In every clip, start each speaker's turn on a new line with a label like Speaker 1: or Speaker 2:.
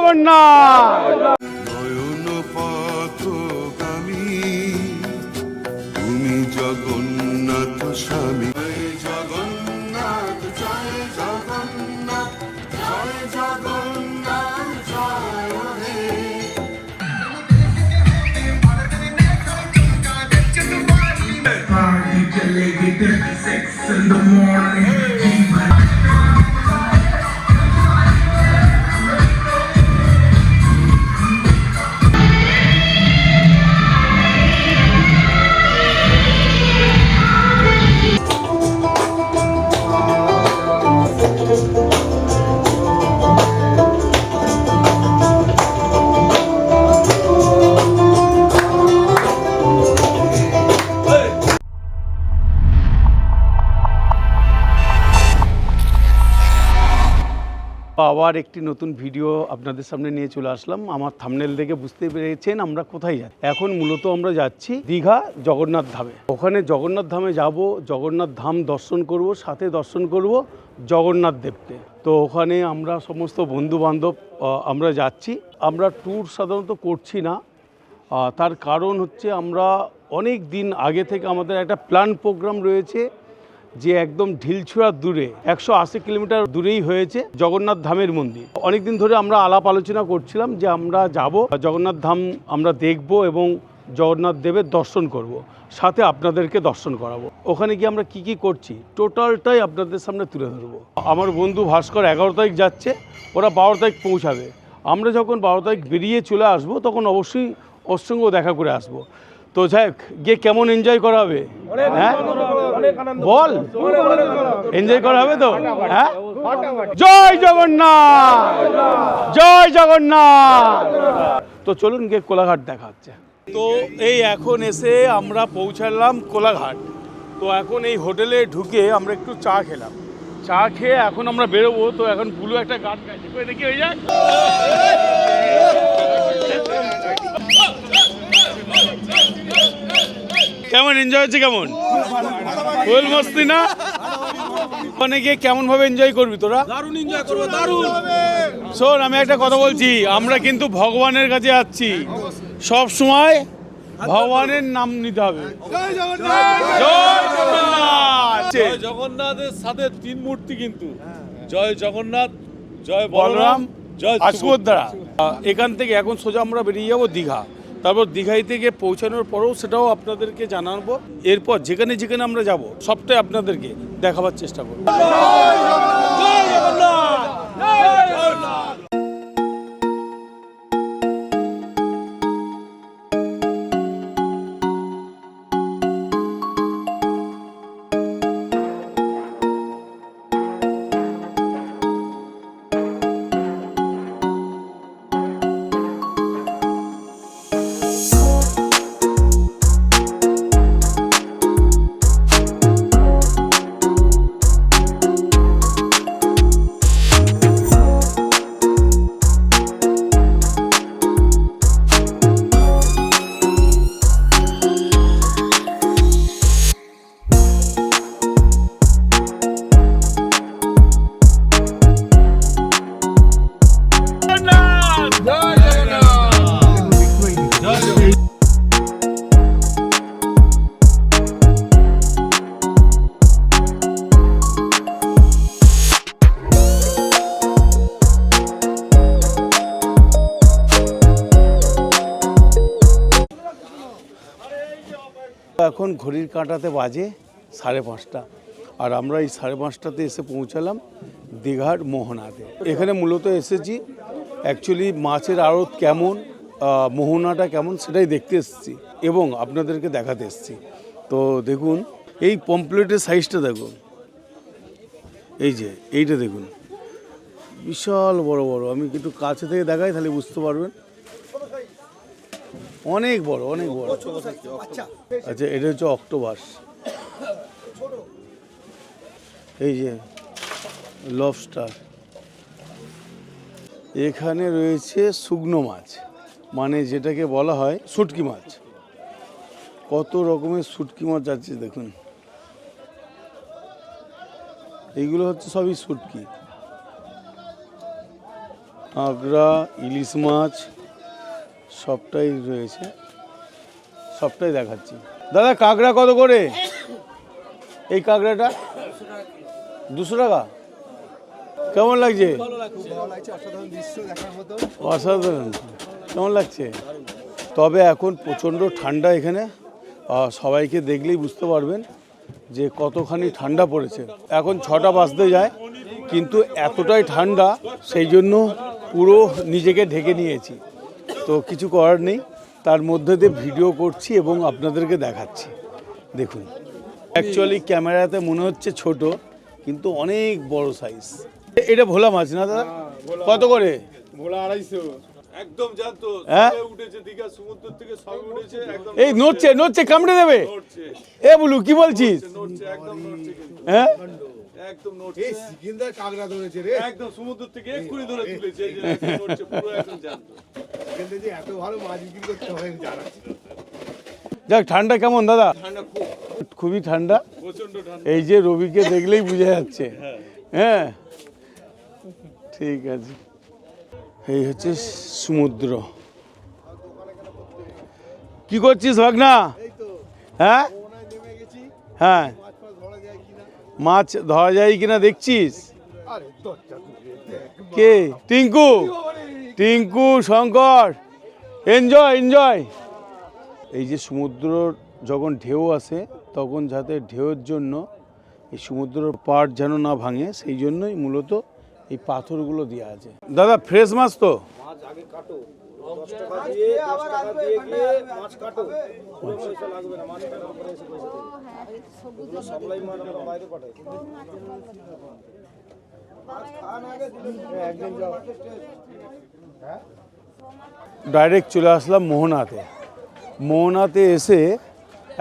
Speaker 1: জগন্নাথ।
Speaker 2: নয়ন পথগামী তুমি জগন্নাথ স্বামী। জগন্নাথ জয় জগন্নাথ জয় জগন্নাথ জয় হে।
Speaker 1: আবার একটি নতুন ভিডিও আপনাদের সামনে নিয়ে চলে আসলাম। আমার থাম্বনেল দেখে বুঝতে পেরেছেন আমরা কোথায় যাচ্ছি। এখন মূলত আমরা যাচ্ছি দীঘা জগন্নাথ ধামে। ওখানে জগন্নাথ ধামে যাব, জগন্নাথ ধাম দর্শন করব, সাথে দর্শন করব জগন্নাথ দেবকে। তো ওখানে আমরা সমস্ত বন্ধু বান্ধব আমরা যাচ্ছি। আমরা ট্যুর সাধারণত করছি না, তার কারণ হচ্ছে আমরা অনেক দিন আগে থেকে আমাদের একটা প্ল্যান প্রোগ্রাম রয়েছে যে একদম ঢিলছুড়া দূরে 180 কিলোমিটার দূরেই হয়েছে জগন্নাথ ধামের মন্দির। অনেক দিন ধরে আমরা আলাপ আলোচনা করছিলাম যে আমরা যাব, জগন্নাথ ধাম আমরা দেখব এবং জগন্নাথ দেবের দর্শন করব, সাথে আপনাদেরকে দর্শন করাবো। ওখানে গিয়ে আমরা কি কি করছি টোটালটাই আপনাদের সামনে তুলে ধরবো। আমার বন্ধু ভাস্কর 11 তারিখ যাচ্ছে, ওরা 12 তারিখ পৌঁছাবে। আমরা যখন 12 তারিখ বেরিয়ে চলে আসব তখন অবশ্যই ওর সঙ্গেও দেখা করে আসবো। তো যাই হোক, গিয়ে কেমন এনজয় করা হবে? হ্যাঁ বল, এনজয় করা হবে তো? হ্যাঁ, জয় জগন্নাথ, জয় জগন্নাথ। তো চলুন গিয়ে কোলাঘাট দেখা হচ্ছে। তো এই এখন এসে আমরা পৌঁছালাম কোলাঘাট। তো এখন এই হোটেলে ঢুকে আমরা একটু চা খেলাম। চা খেয়ে এখন আমরা বেরোবো। তো এখন বুলু একটা গান গাইছে, দেখি হয়ে যাক। কেমন এনজয় হচ্ছে? কেমন ফুল মস্তি না? ওখানে গিয়ে কেমন ভাবে এনজয় করবি তোরা?
Speaker 3: দারুণ এনজয় করব, দারুণ।
Speaker 1: শোন, আমি একটা কথা বলছি, আমরা কিন্তু ভগবানের কাছে যাচ্ছি, সব সময় ভগবানের নাম নিতে হবে।
Speaker 3: জয় জগন্নাথ,
Speaker 1: জয় জগন্নাথ।
Speaker 3: জয় জগন্নাথের সাথে তিন মূর্তি কিন্তু, জয় জগন্নাথ, জয়
Speaker 1: বলরাম,
Speaker 3: বলরাম, জয়
Speaker 1: সুভদ্রা। এখান থেকে এখন সোজা আমরা বেরিয়ে যাবো দীঘা। তারপর দীঘাই থেকে পৌঁছানোর পরেও সেটাও আপনাদেরকে জানাবো। এরপর যেখানে যেখানে আমরা যাব সবটাই আপনাদেরকে দেখাবার চেষ্টা করব। এখন ঘড়ির কাঁটাতে বাজে 5:30, আর আমরা এই 5:30টাতে এসে পৌঁছালাম দীঘার মোহনাতে। এখানে মূলত এসেছি অ্যাকচুয়ালি মাছের আড়ত কেমন, মোহনাটা কেমন সেটাই দেখতে এসেছি এবং আপনাদেরকে দেখাতে এসেছি। তো দেখুন এই পমপ্লেটের সাইজটা দেখুন, এই যে এইটা দেখুন, বিশাল বড় বড়। আমি একটু কাছে থেকে দেখাই তাহলে বুঝতে পারবেন, অনেক বড়, অনেক বড়। আচ্ছা, এটা হচ্ছে অক্টোপাস। এই যে লবস্টার। এখানে রয়েছে শুকনো মাছ, মানে যেটাকে বলা হয় শুটকি মাছ। কত রকমের শুটকি মাছ আছে দেখুন। এইগুলো হচ্ছে সবই শুটকি। কাঁকড়া, ইলিশ মাছ সবটাই রয়েছে, সবটাই দেখাচ্ছি। দাদা কাঁকড়া কত করে? এই কাঁকড়াটা 200 টাকা। কেমন লাগছে? অসাধারণ। কেমন লাগছে? তবে এখন প্রচণ্ড ঠান্ডা এখানে, সবাইকে দেখলেই বুঝতে পারবেন যে কতখানি ঠান্ডা পড়েছে। এখন 6টা বাজতে যায়, কিন্তু এতটাই ঠান্ডা সেই জন্য পুরো নিজেকে ঢেকে নিয়েছি। তো কিছু করার নেই, তার মধ্যে দিয়ে ভিডিও করছি এবং আপনাদেরকে দেখাচ্ছি। দেখুন, অ্যাকচুয়ালি ক্যামেরাতে মনে হচ্ছে ছোট, কিন্তু অনেক বড় সাইজ। এটা ভোলা মাছ না দাদা? কত করে?
Speaker 3: ভোলা 250। একদম জানতো,
Speaker 1: হ্যাঁ?
Speaker 3: সবে উঠেছে দীঘা সমুদ্র থেকে, সবে উঠেছে একদম।
Speaker 1: এই নড়ছে নড়ছে, কামড়ে দেবে।
Speaker 3: নড়ছে,
Speaker 1: এ বলু কি বলছিস?
Speaker 3: নড়ছে, একদম নড়ছে কিন্তু।
Speaker 1: হ্যাঁ,
Speaker 3: একদম নড়ছে।
Speaker 4: সিকিন্দার কাঁকড়া ধরেছে রে।
Speaker 3: একদম সমুদ্র থেকে এক্ষুনি ধরে তুলেছে, এই যে একদম নড়ছে, পুরো একদম জানতো।
Speaker 4: এখানে যে এত ভালো মাছ বিক্রি করতে হয় আমি জানা ছিল না।
Speaker 1: যাক, ঠান্ডা কেমন দাদা?
Speaker 3: ঠান্ডা খুব,
Speaker 1: খুবই ঠান্ডা।
Speaker 3: প্রচন্ড ঠান্ডা।
Speaker 1: এই যে রবিকে দেখলেই বোঝা যাচ্ছে। হ্যাঁ, ঠিক আছে। এই হচ্ছে সমুদ্র। কি করছিস ভাগনা? হ্যাঁ হ্যাঁ, মাছ ধরা যায় কিনা দেখছিস?
Speaker 4: আরে দরজা খুলে দেখ।
Speaker 1: কে? Tinku, Tinku, Shankar, enjoy enjoy. এই যে সমুদ্র যখন ঢেউ আসে, তখন যাতে ঢেউয়ের জন্য এই সমুদ্রের পাড় যেন না ভাঙে, সেই জন্যই মূলত এই পাথরগুলো দেওয়া আছে। দাদা ফ্রেশ মাছ তো? ডাইরেক্ট চলে আসলাম মোহনাতে। মোহনাতে এসে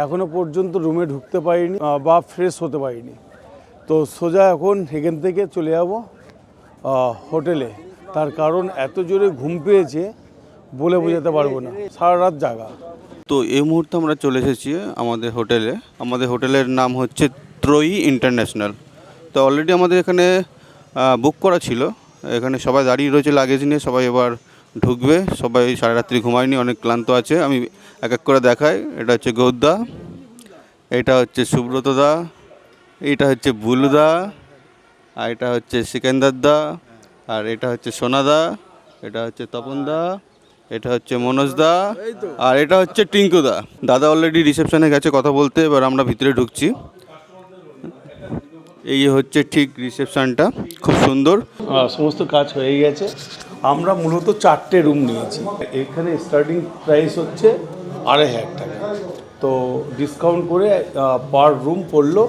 Speaker 1: এখনো পর্যন্ত রুমে ঢুকতে পারিনি বা ফ্রেশ হতে পারিনি। তো সোজা এখন এখান থেকে চলে যাব হোটেলে। তার কারণ এত জোরে ঘুম পেয়েছে বলে বোঝাতে পারবো না, সারা রাত জাগা।
Speaker 5: তো এই মুহূর্তে আমরা চলে এসেছি আমাদের হোটেলে। আমাদের হোটেলের নাম হচ্ছে ত্রয়ী ইন্টারন্যাশনাল। তো অলরেডি আমাদের এখানে বুক করা ছিল। এখানে সবাই দাঁড়িয়ে রয়েছে লাগেজ নিয়ে, সবাই এবার ঢুকবে। সবাই সারা রাত্রি ঘুমায়নি, অনেক ক্লান্ত আছে। আমি এক এক করে দেখাই। এটা হচ্ছে গৌরদা, এটা হচ্ছে সুব্রতদা, এইটা হচ্ছে বুলুদা, আর এটা হচ্ছে সিকান্দার দা, আর এটা হচ্ছে সোনাদা, এটা হচ্ছে তপনদা, এটা হচ্ছে মনোজদা, আর এটা হচ্ছে টিঙ্কুদা। দাদা অলরেডি রিসেপশনে গেছে কথা বলতে, এবার আমরা ভিতরে ঢুকছি। এই হচ্ছে ঠিক রিসেপশনটা, খুব সুন্দর।
Speaker 1: সমস্ত কাজ হয়ে গেছে। আমরা মূলত 4টে রুম নিয়েছি। এখানে স্টার্টিং প্রাইস হচ্ছে 2500 টাকা। তো ডিসকাউন্ট করে পার রুম পড়লো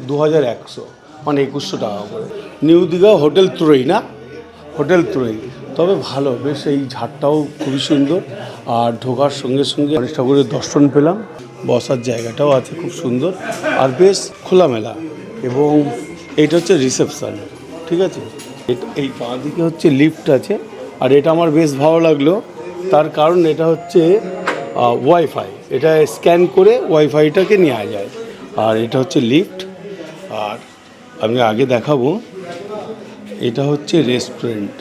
Speaker 1: 2100, মানে 2100 টাকা করে। নিউ দীঘা হোটেল ত্রয়ী না? হোটেল ত্রয়ী। তবে ভালো, বেশ। এই ঝাড়টাও খুবই সুন্দর। আর ঢোকার সঙ্গে সঙ্গে গণেশ ঠাকুরের দর্শন পেলাম। বসার জায়গাটাও আছে খুব সুন্দর, আর বেশ খোলামেলা। এবং এইটা হচ্ছে রিসেপশন, ঠিক আছে। এই বাঁ দিকে হচ্ছে লিফট আছে। আর এটা আমার বেশ ভালো লাগলো, তার কারণ এটা হচ্ছে ওয়াইফাই। এটা স্ক্যান করে ওয়াইফাইটাকে নেওয়া যায়। আর এটা হচ্ছে লিফট। আর আমি আগে দেখাবো, এটা হচ্ছে রেস্টুরেন্ট।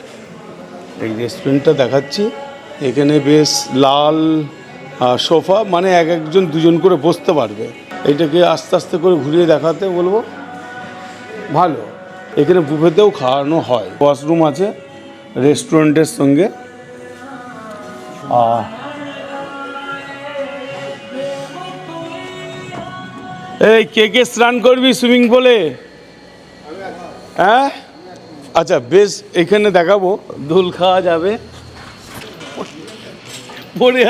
Speaker 1: এই রেস্টুরেন্টটা দেখাচ্ছি। এখানে বেশ লাল সোফা, মানে একজন দুজন করে বসতে পারবে। এটাকে আস্তে আস্তে করে ঘুরিয়ে দেখাতে বলবো। ভালো। এখানে বুফেতেও খাওয়ানো হয়। ওয়াশরুম আছে রেস্টুরেন্টের সঙ্গে। এই কে কে স্নান করবি সুইমিং পুলে? হ্যাঁ, আচ্ছা বেশ। এখানে দেখাবো, দোল খাওয়া যাবে। পড়ে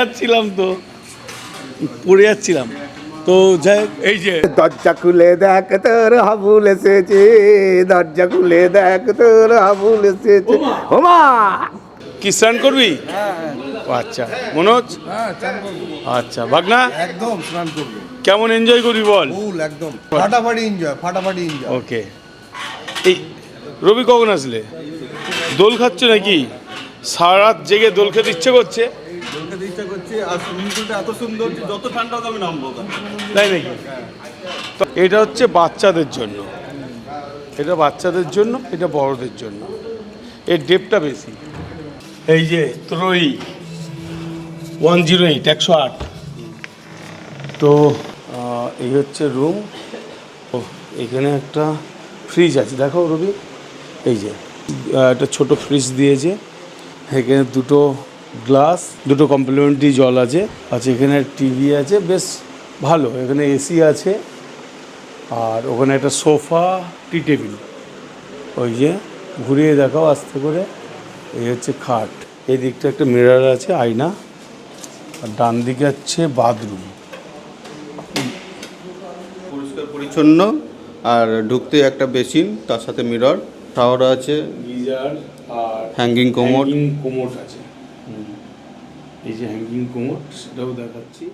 Speaker 1: যাচ্ছিলাম তো যাই হোক, এই যে
Speaker 4: দরজা খুলে দেখ তোর হাবুল এসেছে, দরজা খুলে দেখ তোর হাবুল এসেছে। ওমা,
Speaker 1: কি স্নান করবি? ও আচ্ছা, মনোজ। আচ্ছা ভাগনা,
Speaker 4: একদম স্নান করবো।
Speaker 1: কেমন এনজয় করবি বল?
Speaker 4: ফুল একদম ফাটাফাটি এনজয়, ফাটাফাটি এনজয়।
Speaker 1: ওকে। এই রবি কখন আসলে? দোল খাচ্ছ নাকি? সারা রাত জেগে দোল খেতে ইচ্ছে করছে?
Speaker 5: ইচ্ছা করছি। আর সুইমিং পুলটা এত সুন্দর, যত ঠান্ডা হবে আমি নামবো।
Speaker 1: তাই নাকি? তো এটা হচ্ছে বাচ্চাদের জন্য, এটা বাচ্চাদের জন্য, এটা বড়দের জন্য। এর ডেপটা বেশি। এই যে ত্রয়ী 108 108। তো এই হচ্ছে রুম। এখানে একটা ফ্রিজ আছে, দেখো রবি, এই যে একটা ছোট ফ্রিজ দিয়েছে। এখানে দুটো গ্লাস, দুটো কমপ্লিমেন্টারি জল আছে। আচ্ছা, এখানে টিভি আছে, বেশ ভালো। এখানে এসি আছে, আর ওখানে একটা সোফা, টি টেবিল। ওই যে ঘুরিয়ে দেখাও আস্তে করে। এই হচ্ছে খাট, এই দিকটা একটা মিরর আছে, আয়না, আর ডান দিকে হচ্ছে বাথরুম।
Speaker 5: পরিষ্কার পরিচ্ছন্ন, আর ঢুকতে একটা বেসিন, তার সাথে মিরর, শাওয়ার আছে,
Speaker 1: গিজার, আর
Speaker 5: হ্যাঙ্গিং কোমোড।
Speaker 1: কোমোড আছে। এই যে হ্যাঙ্গিং কোমোড, সেটাও দেখাচ্ছি।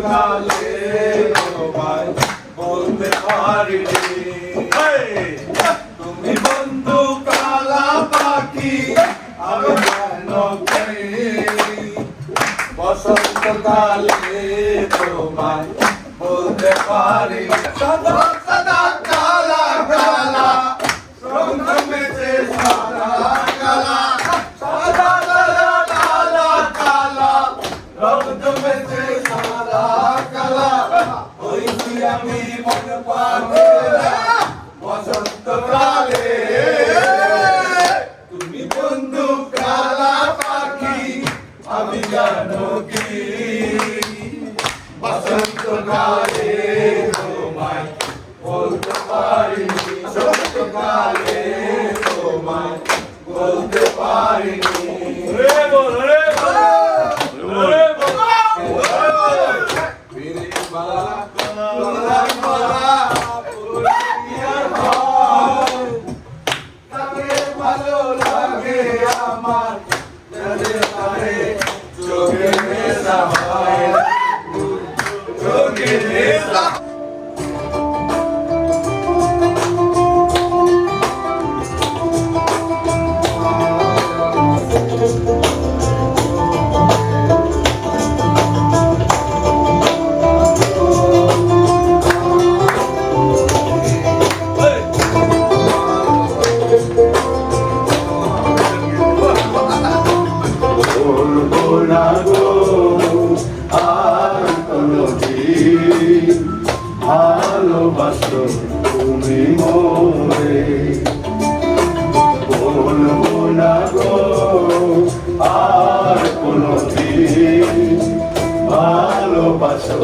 Speaker 4: কালে তোমায় বলতে পারিনি তুমি বন্ধু কালা পাখি আমি কেন চাই বসন্ত কালে তোমায় বলতে পারিনি সদা সদা কালা কালা রঙ মেতে সাদা কালা সাদা সাদা কালা কালা রঙ মেতে সাদা কালা হইছি আমি মন পাগলা বসন্ত কালে তুমি বন্ধু কালা পাখি আমি জানো কি বসন্ত কালে তোমায় বলতে পারিনি বসন্ত কালে তোমায় বলতে পারিনি রে বল রে রে বল মেরে বালা কোলা কোলা পুরিয়ার হয় তাকে ভালো লাগে আমার চলে তারে চোখে নেশা হয় চোখে নেশা বলবো না গো আর কোনদিন ভালোবাসো তুমি মোরে বলবো না গো আর কোনদিন ভালোবাসো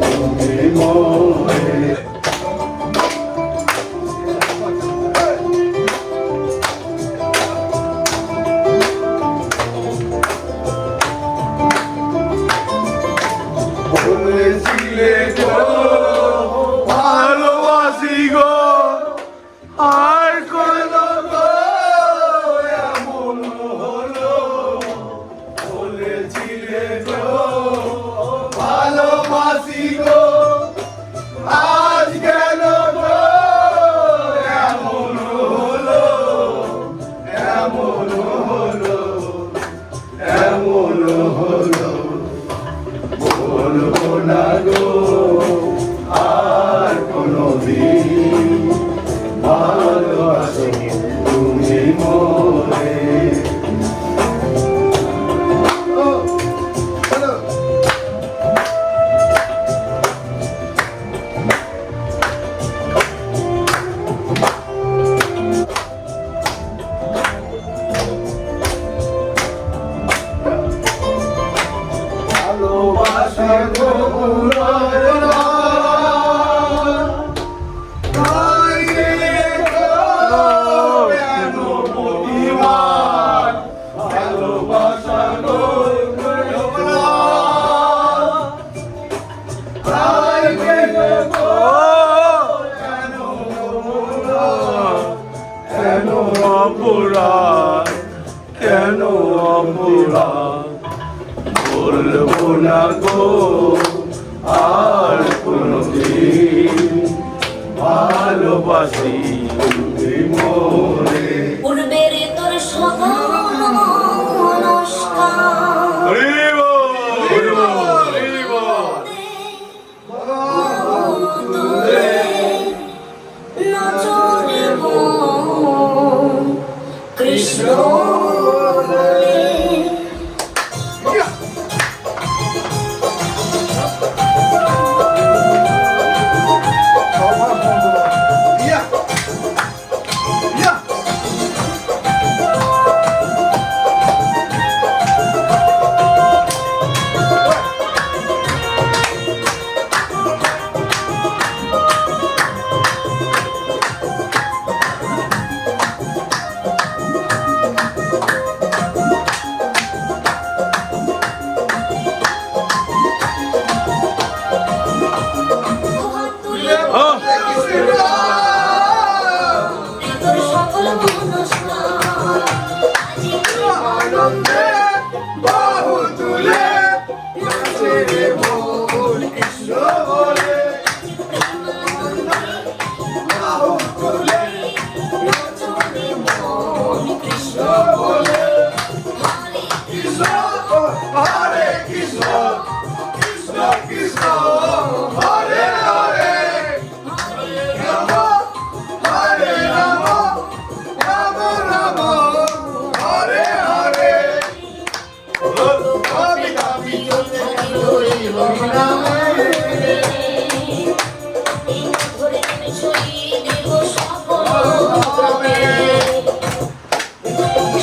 Speaker 4: তুমি মোরে বলেছিলে গো ভালোবাসি গো আর কোনো গো এমন হলো বলেছিলে গো ভালোবাসি গো আজ কেন গো এমন হলো এমন হলো এমন হলো বলবো না গো আর কোনদিন ভালোবাসো তুমি মোরে ভালোবাসা গো ভালোবাসা গো কেন অপরাধ কেন অপরাধ বলবো না গো আর কোনদিন ভালোবাসি তুমি মোরে
Speaker 6: পূর্বের তোর সকল নমস্কার নজরে কৃষ্ণ
Speaker 4: বাহু তুলে নাচে রে মন
Speaker 6: কৃষ্ণ বলে হরে কৃষ্ণ
Speaker 4: হরে কৃষ্ণ কৃষ্ণ কৃষ্ণ হরে হরে হরে রাম রাম রাম হরে হরে আমি আমি চলতে হরি হরি নাম
Speaker 6: এই ধরে আমি ছড়ি দেব সকল গ্রামে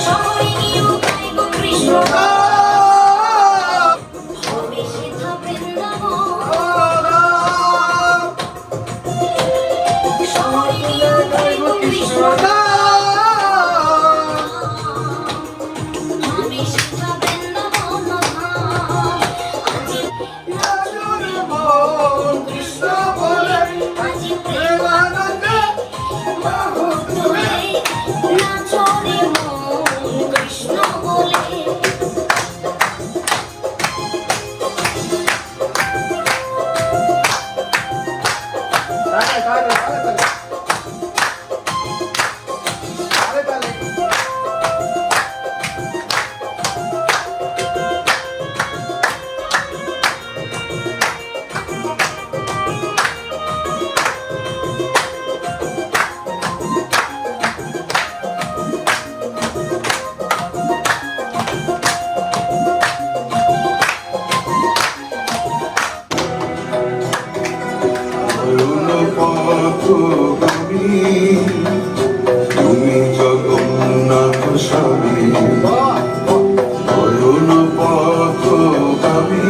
Speaker 6: শহরে গিয়েও গাইব কৃষ্ণ হবে সেথা বৃন্দাবন শহরে গিয়েও গাইব কৃষ্ণ হবে সেথা বৃন্দাবন আজি নাচরে মন কৃষ্ণ বলে আজি প্রেমানন্দে মহোৎসবে নাচরে মন কৃষ্ণ বলে
Speaker 2: অরুণ পথগামী তুমি জগন্নাথ স্বামী অরুণ পথগামী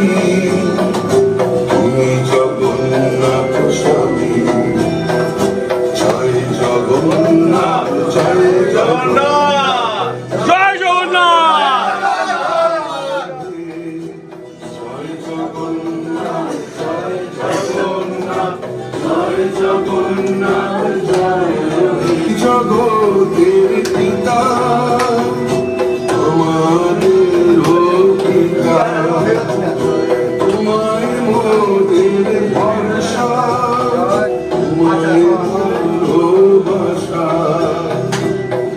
Speaker 2: তুমি জগন্নাথ স্বামী জয় জগন্নাথ জয় জগন্নাথ
Speaker 1: জয় জগন্নাথ
Speaker 2: জয় জগন্নাথ জয় জগন্নাথ জয় জগন্নাথ জয় জগতের পিতা তোমাদের পিতা তোমায় মোদের ভরসা তোমায় ভালোবাসা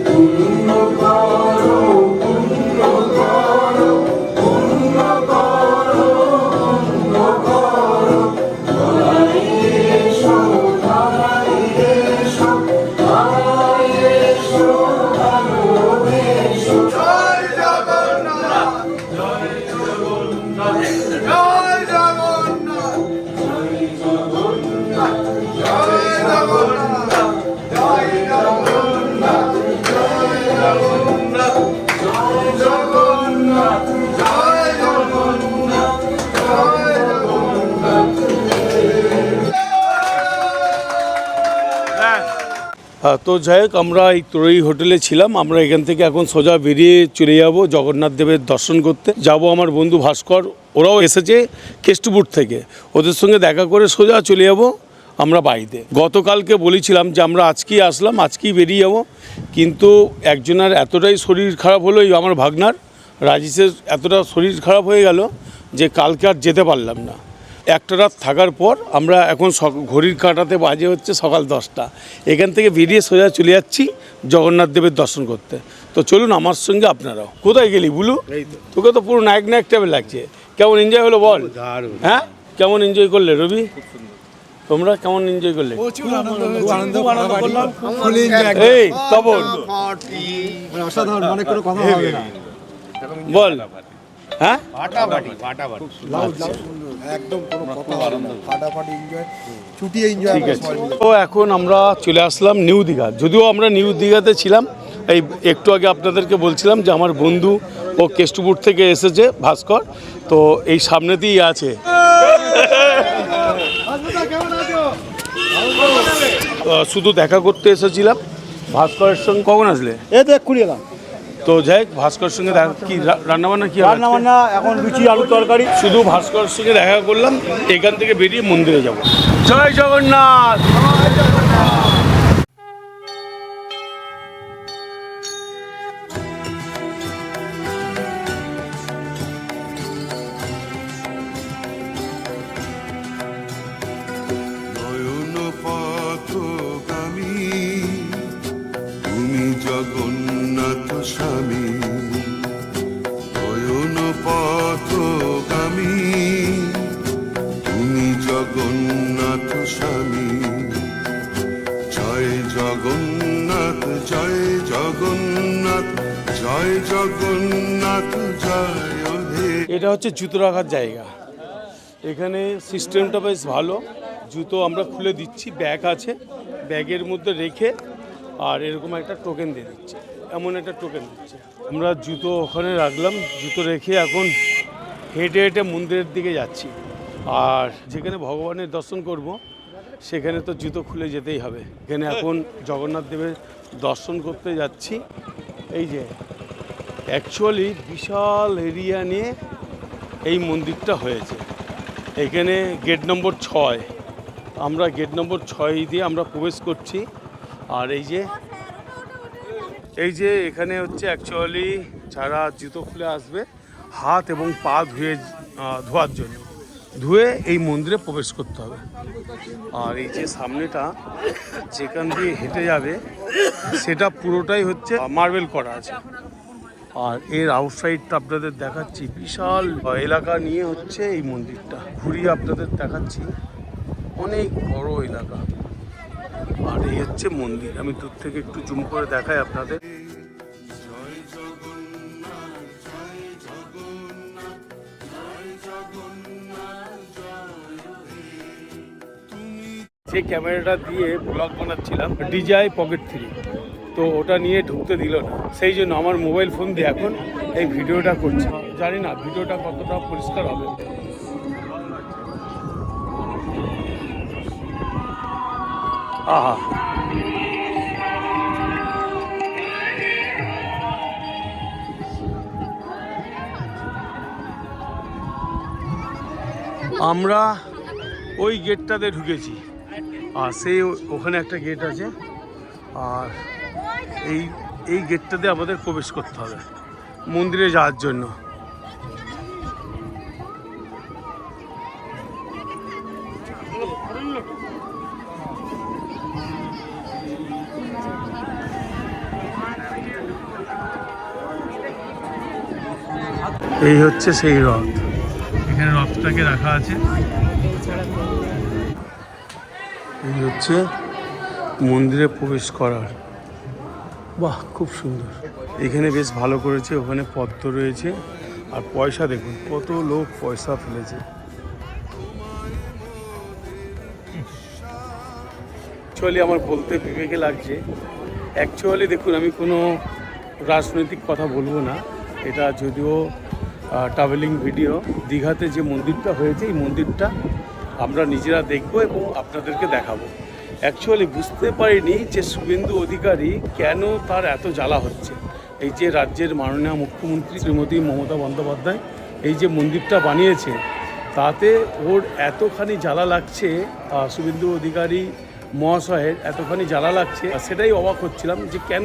Speaker 2: পূর্ণ করো পূর্ণ করো পূর্ণ করো পূর্ণ করো ধরাই এসো ধরাই এসো ধরাই এসো ভালোবেসো জয় জগন্নাথ জয় জগন্নাথ জয় জগন্নাথ জয় জগন্নাথ জয় জগন্নাথ জয় জগন্নাথ জয় জগন্নাথ জয় জগন্নাথ জয় জগন্নাথ জয়
Speaker 1: তো যাই হোক আমরা এই ত্রয়ী হোটেলে ছিলাম। আমরা এখান থেকে এখন সোজা বেরিয়ে চলে যাব জগন্নাথ দেবের দর্শন করতে। যাব আমার বন্ধু ভাস্কর, ওরাও এসেছে কেষ্টপুর থেকে, ওদের সঙ্গে দেখা করে সোজা চলে যাব আমরা বাড়িতে। গতকালকে বলেছিলাম যে আমরা আজকেই আসলাম, আজকেই বেরিয়ে যাব, কিন্তু একজনের এতটাই শরীর খারাপ হলো, এই আমার ভাগনার রাজেশের এতটা শরীর খারাপ হয়ে গেল যে কালকে আর যেতে পারলাম না। একটা রাত থাকার পর আমরা এখন ঘড়ির কাঁটাতে বাজে হচ্ছে সকাল 10টা, এখান থেকে বেরিয়ে সোজা চলে যাচ্ছি জগন্নাথ দেবের দর্শন করতে। তো চলুন আমার সঙ্গে আপনারাও। কোথায় গেলি বুলু? তোকে তো পুরো নায়ক নায়ক টাইপের লাগছে। কেমন এনজয় হলো বল? হ্যাঁ, কেমন এনজয় করলে রবি? তোমরা কেমন এনজয় করলে? এই তপন
Speaker 7: অসাধারণ, মানে কোনো কথা হবে না।
Speaker 1: বল। হ্যাঁ,
Speaker 7: একদম কোনো কথা হবে না, ফাটাফাটি এনজয়, ছুটিয়ে এনজয়।
Speaker 1: ঠিক আছে। তো এখন আমরা চলে আসলাম নিউ দীঘা। যদিও আমরা নিউ দীঘাতে ছিলাম, এই একটু আগে আপনাদেরকে বলছিলাম যে আমার বন্ধু ও কেষ্টপুর থেকে এসেছে ভাস্কর, তো এই সামনেতেই আছে। শুধু দেখা করতে এসেছিলাম ভাস্করের সঙ্গে। কখন আসলে?
Speaker 7: এই তো এক্ষুনি এলাম।
Speaker 1: তো যাই হোক, ভাস্করের সঙ্গে দেখা, কি রান্নাবান্না কি?
Speaker 7: রান্নাবান্না এখন লুচি আলু তরকারি।
Speaker 1: শুধু ভাস্করের সঙ্গে দেখা করলাম, এখান থেকে বেরিয়ে মন্দিরে যাব। জয় জগন্নাথ।
Speaker 2: নয়ন পথগামী তুমি জগন্নাথ স্বামী নয়ন পথগামী তুমি জগন্নাথ স্বামী জয় জগন্নাথ জয় জগন্নাথ জয় জগন্নাথ জয় হে।
Speaker 1: এটা হচ্ছে জুতো রাখার জায়গা। এখানে সিস্টেমটা বেশ ভালো। জুতো আমরা খুলে দিচ্ছি, ব্যাগ আছে, ব্যাগের মধ্যে রেখে আর এরকম একটা টোকেন দিয়ে দিচ্ছে, এমন একটা টোকেন দিচ্ছে। আমরা জুতো ওখানে রাখলাম, জুতো রেখে এখন হেঁটে হেঁটে মন্দিরের দিকে যাচ্ছি। আর যেখানে ভগবানের দর্শন করব সেখানে তো জুতো খুলে যেতেই হবে। এখানে এখন জগন্নাথ দেবের দর্শন করতে যাচ্ছি। এই যে অ্যাকচুয়ালি বিশাল এরিয়া নিয়ে এই মন্দিরটা হয়েছে। এখানে গেট নম্বর 6, আমরা গেট নম্বর 6 দিয়ে আমরা প্রবেশ করছি। আর এই যে এখানে হচ্ছে অ্যাকচুয়ালি যারা জুতো খুলে আসবে হাত এবং পা ধোয়ার জন্য ধুয়ে এই মন্দিরে প্রবেশ করতে হবে। আর এই যে সামনেটা যেখান দিয়ে হেঁটে যাবে সেটা পুরোটাই হচ্ছে মার্বেল করা আছে। আর এর আউটসাইডটা আপনাদের দেখাচ্ছি, বিশাল এলাকা নিয়ে হচ্ছে এই মন্দিরটা। ঘুরিয়ে আপনাদের দেখাচ্ছি, অনেক বড় এলাকা। আর এই হচ্ছে মন্দির। আমি দূর থেকে একটু জুম করে দেখাই আপনাদের। যে ক্যামেরাটা দিয়ে ব্লগ বানাচ্ছিলাম DJI Pocket 3, তো ওটা নিয়ে ঢুকতে দিল না। সেই জন্য আমার মোবাইল ফোন দিয়ে এখন এই ভিডিওটা করছি। জানি না ভিডিওটা কতটা পরিষ্কার হবে। আহা, আমরা ওই গেটটাতে ঢুকেছি। আর সেই ওখানে একটা গেট আছে। আর এই গেটটাতে আমাদের প্রবেশ করতে হবে মন্দিরে যাওয়ার জন্য। এই হচ্ছে সেই রথ, এখানে রথটাকে রাখা আছে। এই হচ্ছে মন্দিরে প্রবেশ করার, বাহ খুব সুন্দর। এখানে বেশ ভালো করেছে, ওখানে পদ্ম রয়েছে। আর পয়সা দেখুন, কত লোক পয়সা ফেলেছে। অ্যাকচুয়ালি আমার বলতে বিবেকে লাগছে। অ্যাকচুয়ালি দেখুন, আমি কোনো রাজনৈতিক কথা বলবো না, এটা যদিও ট্রাভেলিং ভিডিও। দীঘাতে যে মন্দিরটা হয়েছে এই মন্দিরটা আমরা নিজেরা দেখবো এবং আপনাদেরকে দেখাবো। অ্যাকচুয়ালি বুঝতে পারিনি যে শুভেন্দু অধিকারী কেন তার এত জ্বালা হচ্ছে। এই যে রাজ্যের মাননীয় মুখ্যমন্ত্রী শ্রীমতী মমতা বন্দ্যোপাধ্যায় এই যে মন্দিরটা বানিয়েছে, তাতে ওর এতখানি জ্বালা লাগছে, শুভেন্দু অধিকারী মহাশয়ের এতখানি জ্বালা লাগছে, সেটাই অবাক হচ্ছিলাম যে কেন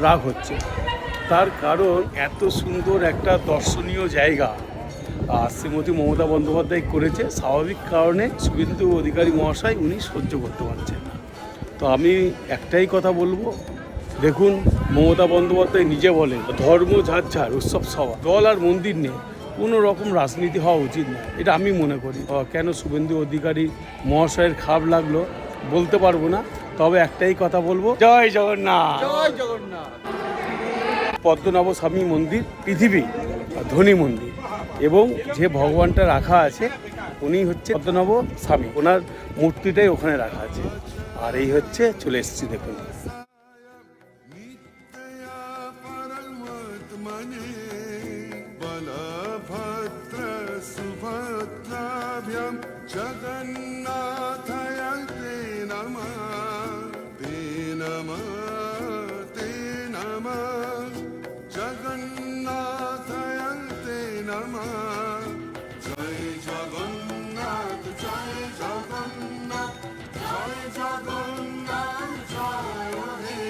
Speaker 1: রাগ হচ্ছে। তার কারণ এত সুন্দর একটা দর্শনীয় জায়গা শ্রীমতী মমতা বন্দ্যোপাধ্যায় করেছে, স্বাভাবিক কারণে শুভেন্দু অধিকারী মহাশয় উনি সহ্য করতে পারছেন না। তো আমি একটাই কথা বলবো, দেখুন মমতা বন্দ্যোপাধ্যায় নিজে বলে ধর্ম ঝাড় ঝাড়, উৎসব সভা, দল আর মন্দির নেই, কোনো রকম রাজনীতি হওয়া উচিত না, এটা আমি মনে করি। কেন শুভেন্দু অধিকারী মহাশয়ের খারাপ লাগলো বলতে পারবো না, তবে একটাই কথা বলবো, জয় জগন্নাথ, জয় জগন্নাথ। পদ্মনাভ স্বামী মন্দির পৃথিবী ধনী মন্দির, এবং যে ভগবানটা রাখা আছে উনি হচ্ছে পদ্মনাভ স্বামী, ওনার মূর্তিটাই ওখানে রাখা আছে। আর এই হচ্ছে চলে এসেছি, দেখুন।
Speaker 2: জগন্নাথায় তে নমঃ, তে নমঃ, তে নমঃ, জগন্নাথায় তে নমঃ। জয় জগন্নাথ, জয় জগন্নাথ, জয় জগন্নাথ, জয় হে।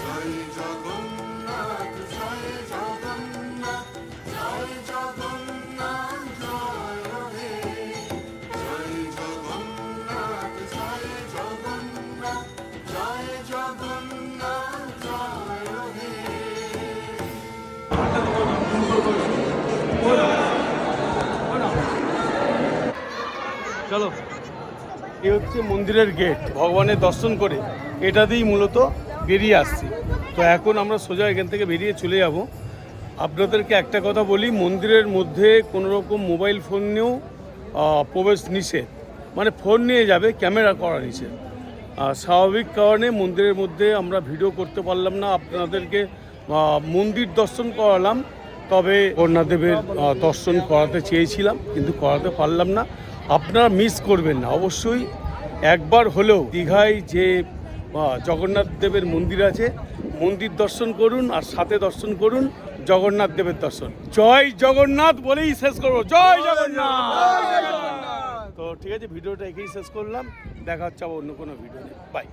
Speaker 2: জয় জগন্নাথ, জয় জগন্নাথ, জয় জগন্নাথ, জয় হে। জয়
Speaker 1: চলো। এই হচ্ছে মন্দিরের গেট, ভগবানের দর্শন করে এটা দিয়েই মূলত বেরিয়ে আসছি। তো এখন আমরা সোজা এখান থেকে বেরিয়ে চলে যাব। আপনাদেরকে একটা কথা বলি, মন্দিরের মধ্যে কোনো রকম মোবাইল ফোন নিয়েও প্রবেশ নিষেধ, মানে ফোন নিয়ে যাবে, ক্যামেরা করা নিষেধ। স্বাভাবিক কারণে মন্দিরের মধ্যে আমরা ভিডিও করতে পারলাম না, আপনাদেরকে মন্দির দর্শন করালাম, তবে জগন্নাথদেবের দর্শন করাতে চেয়েছিলাম কিন্তু করাতে পারলাম না। আপনারা মিস করবেন না, অবশ্যই একবার হলেও দীঘায় যে জগন্নাথ দেবের মন্দির আছে, মন্দির দর্শন করুন আর সাথে দর্শন করুন জগন্নাথ দেবের দর্শন। জয় জগন্নাথ বলেই শেষ করবো, জয় জগন্নাথ। তো ঠিক আছে, ভিডিওটা এখানেই শেষ করলাম, দেখা হচ্ছে আবার অন্য কোনো ভিডিও। বাই।